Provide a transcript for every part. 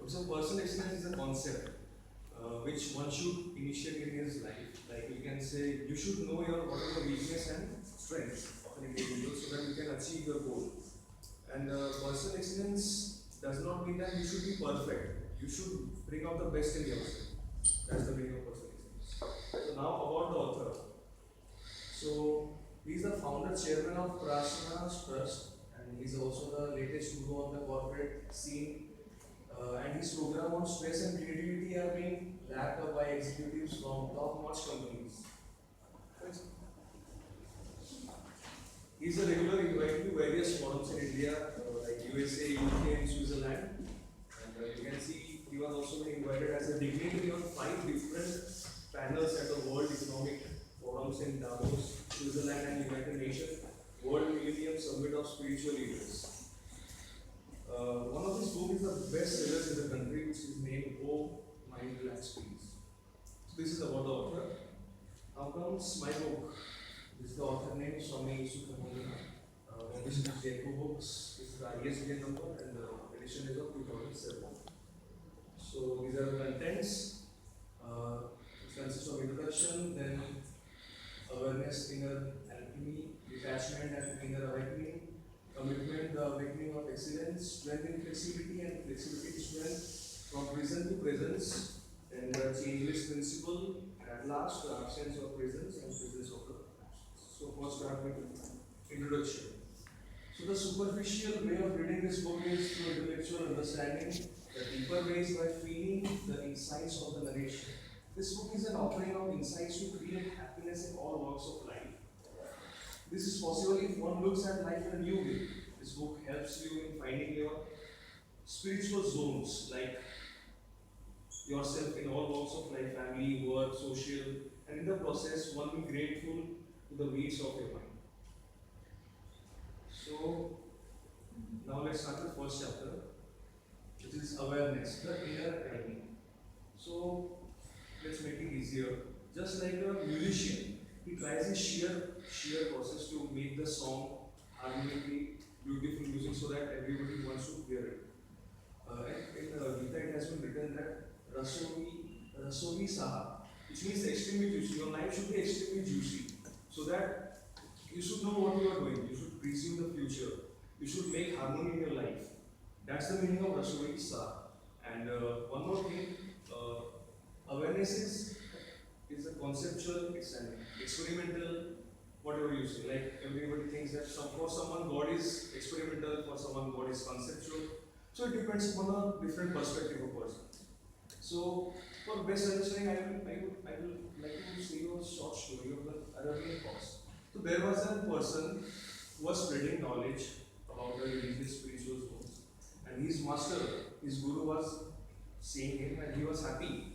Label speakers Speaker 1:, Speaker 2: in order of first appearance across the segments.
Speaker 1: So personal excellence is a concept which one should initiate in his life. Like you can say, you should know your what are the weakness and strengths of an individual so that you can achieve your goal. And personal excellence does not mean that you should be perfect. You should bring out the best in yourself. That's the meaning of personal excellence. So now about the author. So he is the founder chairman of Prasana's Trust, and he's also the latest guru of the corporate scene. And his program on stress and creativity are being lapped up by executives from top-notch companies. He's a regular invite to various forums in India, like USA, UK, and Switzerland. And you can see he was also being invited as a dignitary on 5 different panels at the World Economic Forums in Davos, Switzerland, and United Nations World Millennium Summit of Spiritual Leaders. One of his books is the best sellers in the country, which is named Oh Mind Relax Peace. So this is about the author. Now comes my book. This is the author name Swami Sukhamani. This is Jaco Books. This is the ISBN number and the edition is of 2007. So these are the contents. It consists of introduction, then awareness, inner alchemy, detachment and inner awakening, commitment, the awakening of excellence, strength in flexibility and flexibility to strength, from prison to presence, and the changeless principle, and at last the absence of presence and presence of the absence. So first start with introduction. So the superficial way of reading this book is through intellectual understanding, the deeper way is by feeling the insights of the narration. This book is an offering of insights to create happiness in all walks of life. This is possible if one looks at life in a new way. This book helps you in finding your spiritual zones, like yourself in all walks of life, family, work, social, and in the process, one will be grateful to the ways of your mind. So, now let's start the first chapter, which is awareness, the inner enemy. So, let's make it easier. Just like a musician, he tries his sheer process to make the song harmonically beautiful music so that everybody wants to hear it. In Gita, it has been written that Rasovi Saha, which means extremely juicy. Your life should be extremely juicy, so that you should know what you are doing. You should presume the future. You should make harmony in your life. That's the meaning of Rasovi Saha. And one more thing, awareness is a conceptual, it's an experimental, whatever you say. Like everybody thinks that for someone God is experimental, for someone God is conceptual. So it depends on a different perspective of person. So for best understanding, I will like to say you a short story of the Arabian cause. So there was a person who was spreading knowledge about the religious spiritual zones, and his master, his guru was seeing him, and he was happy.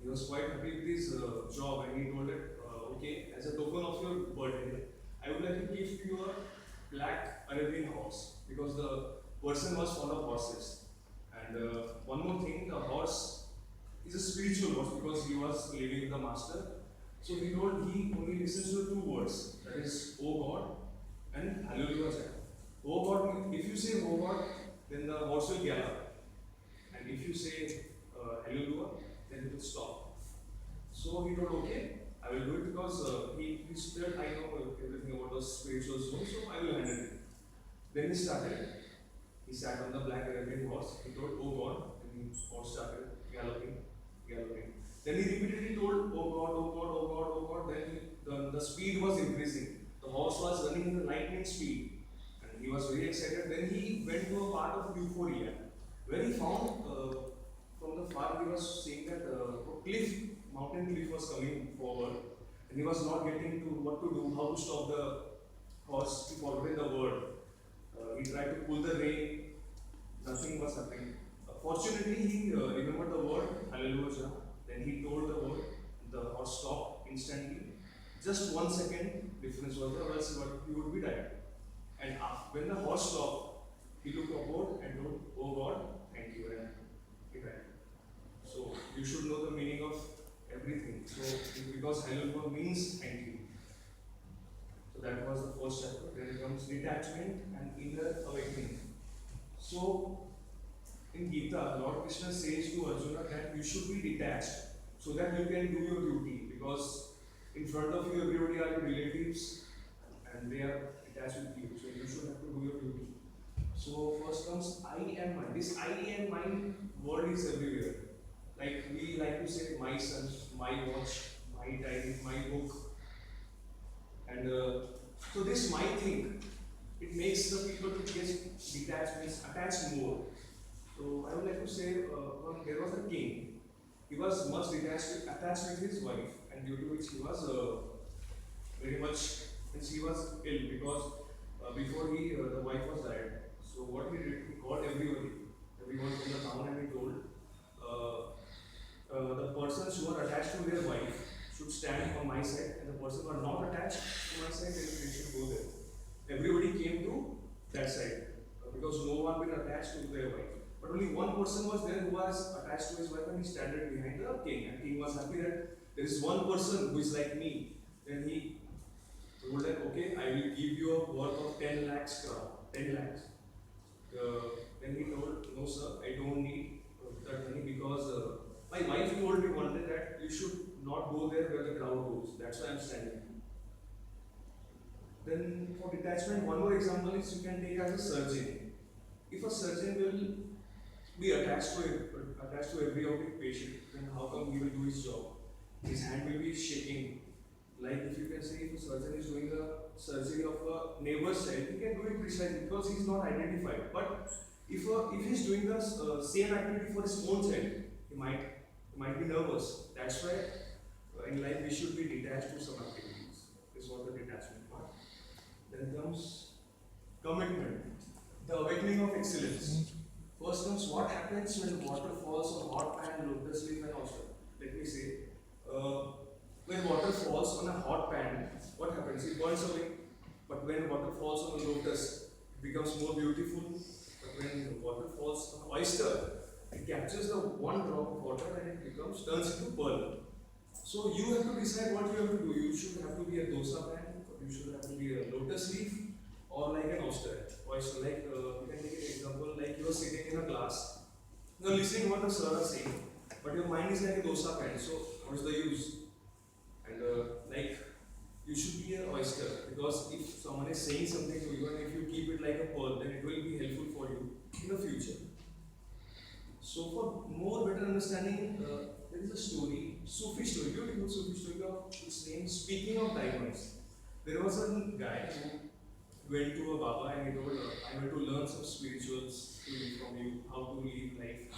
Speaker 1: He was quite happy with his job, and he told it, okay, as a token of your birthday, I would like to gift you a black Arabian horse, because the person was fond of horses. And one more thing, the horse is a spiritual horse because he was living with the master. So he told he only listens to the 2 words, that is, Oh God and Hallelujah. Oh God, if you say Oh God, then the horse will gallop. And if you say Hallelujah, then it will stop. So he told, okay, I will do it because he said, I know everything about the spiritual zone, so I will handle it. Then he started. He sat on the black Arabian horse. He told, Oh God, and the horse started galloping. Then he repeatedly told, Oh God, oh God, oh God, oh God. Then the speed was increasing. The horse was running in the lightning speed. And he was very excited. Then he went to a part of euphoria, where he found from the far he was seeing that a mountain cliff was coming forward, and he was not getting to what to do, how to stop the horse. He forgot the word. He tried to pull the rein, nothing was happening. Fortunately, he remembered the word Hallelujah. Then he told the word, the horse stopped instantly. Just 1 second difference was there, else he would be dead. And when the horse stopped, he looked upward and told, Oh God, thank you. And he died. So you should know the meaning of everything. So because Hallelujah means thank you. So that was the first chapter. Then comes detachment and inner awakening. So in Gita, Gita, Lord Krishna says to Arjuna that you should be detached so that you can do your duty, because in front of you everybody are your relatives and they are attached with you, so you should have to do your duty. So first comes I and mine. This I and mine word is everywhere. Like we like to say my son, my watch, my diary, my book, and so this my thing, it makes the people to get detached, means attached more. So I would like to say, there was a king. He was much attached with his wife, and due to which he was very much, means he was ill, because before the wife was died. So what he did, he called everyone from the town, and he told the persons who are attached to their wife should stand on my side, and the persons who are not attached to my side, they should go there. Everybody came to that side because no one been attached to their wife. But only one person was there who was attached to his wife, and he stood behind the king. And king was happy that there is one person who is like me. Then he told that, okay, I will give you a worth of 10 lakhs crown. 10 lakhs. Then he told, no sir, I don't need that money, because my wife told me one day that you should not go there where the crowd goes. That's why I'm standing. Then for detachment, one more example is you can take as a surgeon. If a surgeon will be attached to every patient, then how come he will do his job? His hand will be shaking. Like if you can say, if a surgeon is doing a surgery of a neighbor's child, he can do it precisely because he's not identified. But if he's doing the same activity for his own child, he might be nervous. That's why in life we should be detached to some activities. This was the detachment part. Then comes commitment, the awakening of excellence. First comes what happens when water falls on hot pan, lotus leaf, and oyster. Let me say, when water falls on a hot pan, what happens? It burns away. But when water falls on a lotus, it becomes more beautiful. But when water falls on an oyster, it captures the one drop of water and it turns into pearl. So you have to decide what you have to do. You should have to be a dosa pan, or you should have to be a lotus leaf, or like an oyster. Like you can take an example, like you are sitting in a class, you are listening what the sir is saying, but your mind is like a dosa pan. So what is the use? And like you should be an oyster, because if someone is saying something to you and if you keep it like a pearl, then it will be helpful for you in the future. So for more better understanding, there is a story, Sufi story, beautiful Sufi story of its name, Speaking of Diamonds. There was a guy who went to a Baba and he told, I want to learn some spirituals from you, how to live life.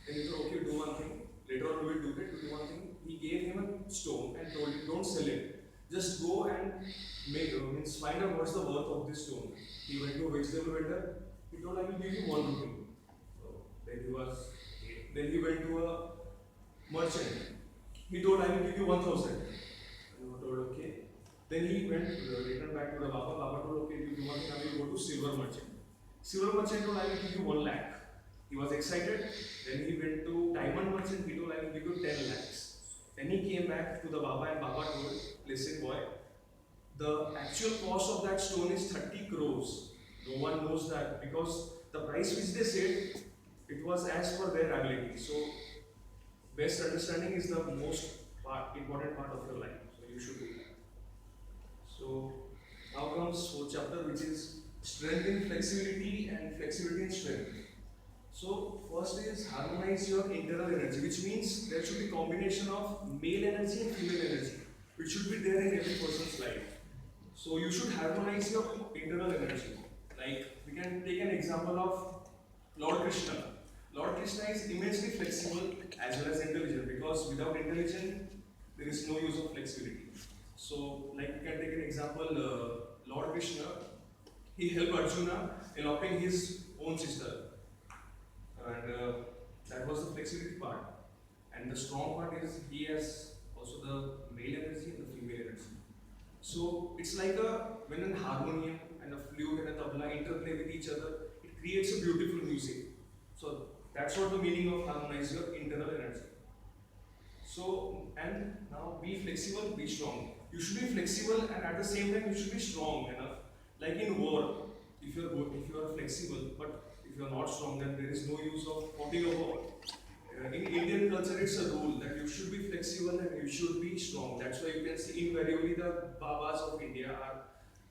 Speaker 1: And he told, okay, do one thing. Later on we will do it, do one thing. He gave him a stone and told him, don't sell it. Just go and find out what's the worth of this stone. He went to a vegetable vendor. He told, I will give you 1 rupee. So then he went to a merchant. He told, I will give you 1,000. And he told, okay. Then he returned back to the Baba. Baba told, okay, you do one thing, I will go to silver merchant. Silver merchant told, I will give you 1 lakh. He was excited. Then he went to diamond merchant. He told, I will give you 10 lakhs. Then he came back to the Baba and Baba told, listen boy, the actual cost of that stone is 30 crores. No one knows that, because the price which they said, it was as per their ability. So best understanding is the most important part of your life. So you should do that. So now comes 4th chapter, which is strength in flexibility and flexibility in strength. So first is harmonize your internal energy, which means there should be combination of male energy and female energy, which should be there in every person's life. So you should harmonize your internal energy. Like we can take an example of Lord Krishna. Lord Krishna is immensely flexible as well as intelligent, because without intelligence there is no use of flexibility. So like we can take an example, Lord Krishna, he helped Arjuna eloping his own sister. And that was the flexibility part. And the strong part is he has also the male energy and the female energy. So it's like when a harmonium and a flute and a tabla interplay with each other, it creates a beautiful music. So that's what the meaning of harmonize your internal energy. So, and now be flexible, be strong. You should be flexible and at the same time you should be strong enough. Like in war, if you are flexible, but If you are not strong, then there is no use of fighting a war. In Indian culture, it's a rule that you should be flexible and you should be strong. That's why you can see invariably the Babas of India are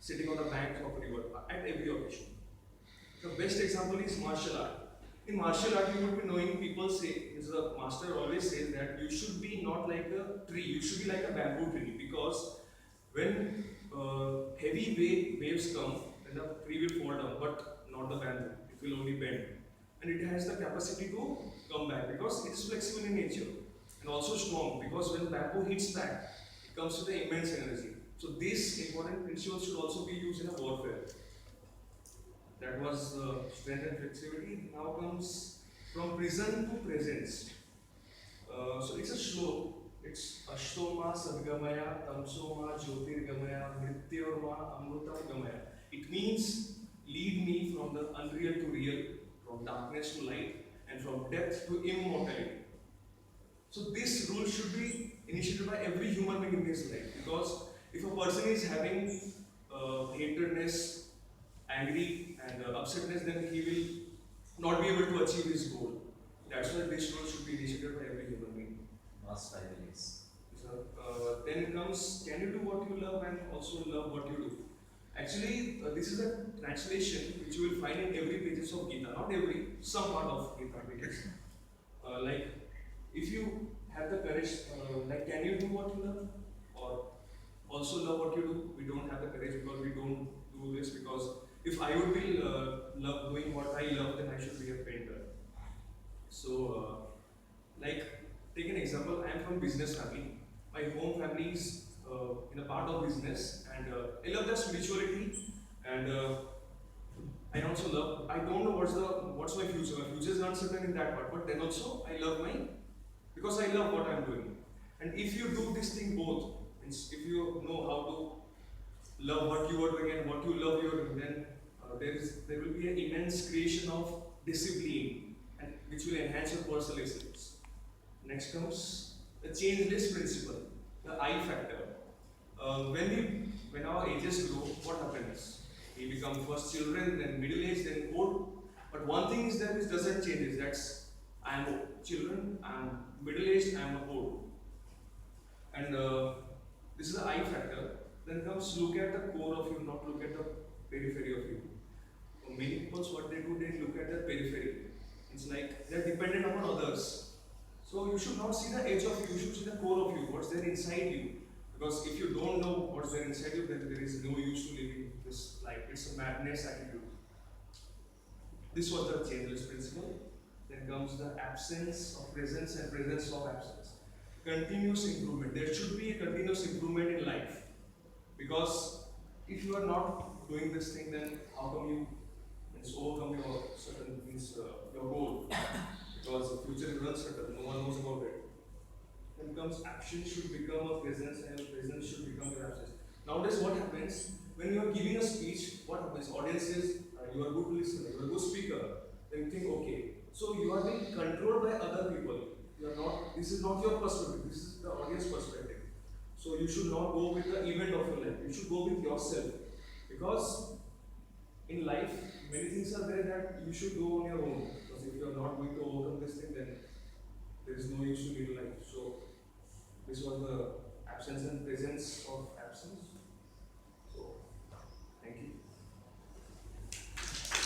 Speaker 1: sitting on the bank of a river at every occasion. The best example is martial art. In martial art, you would be knowing people say, the master always says that you should be not like a tree, you should be like a bamboo tree, because when heavy waves come, then the tree will fall down, but not the bamboo. It will only bend. And it has the capacity to come back because it is flexible in nature and also strong, because when bamboo hits back, it comes with the immense energy. So these important principles should also be used in a warfare. That was strength and flexibility. Now comes from prison to presence. So it's a shloka. It's Ashtoma Sadgamaya Tamsoma Jyotirgamaya Mrityorma Amrutam Gamaya. It means lead me from the unreal to real, from darkness to light, and from death to immortality. So this rule should be initiated by every human being in his life, because if a person is having hatredness, angry and upsetness, then he will not be able to achieve his goal. That's why this rule should be initiated by every human being.
Speaker 2: Last 5 minutes.
Speaker 1: So, then comes, can you do what you love and also love what you do? Actually, this is a translation which you will find in every pages of Gita. Not every, some part of Gita pages. Like, if you have the courage, like, can you do what you love? Or also love what you do? We don't have the courage because we don't do this, because if I would be love doing what I love, then I should be a painter. So, like, take an example. I am from business family. My home family is in a part of business, and I love the spirituality, and I also love. I don't know what's my future. My future is uncertain in that part, but then also I love because I love what I'm doing. And if you do this thing both, means if you know how to love what you are doing and what you love you're doing, then there will be an immense creation of discipline, and which will enhance your personal excellence. Next comes the changeless principle, the I factor. When our ages grow, what happens? We become first children, then middle age, then old. But one thing is that which doesn't change. That's I am children, I am middle aged, I am old. And this is the I factor. Then comes look at the core of you, not look at the periphery of you. For many people, what they do, they look at the periphery. It's like they're dependent upon others. So you should not see the edge of you, you should see the core of you, what's there inside you. Because if you don't know what's there inside you, then there is no use to living this life. It's a madness attitude. This was the changeless principle. Then comes the absence of presence and presence of absence. Continuous improvement. There should be a continuous improvement in life. Because if you are not doing this thing, then how come you overcome your certain your goal? Because the future is uncertain, no one knows about it. Then comes action should become a presence, and presence should become your absence. Nowadays, what happens when you are giving a speech? What happens? Audience says you are a good listener, you are a good speaker. Then you think, okay, so you are being controlled by other people. You are not. This is not your perspective. This is the audience perspective. So you should not go with the event of your life. You should go with yourself, because in life many things are there that you should go on your own. Because if you are not going to overcome this thing, then there is no use to live life. So this was the absence and presence of absence.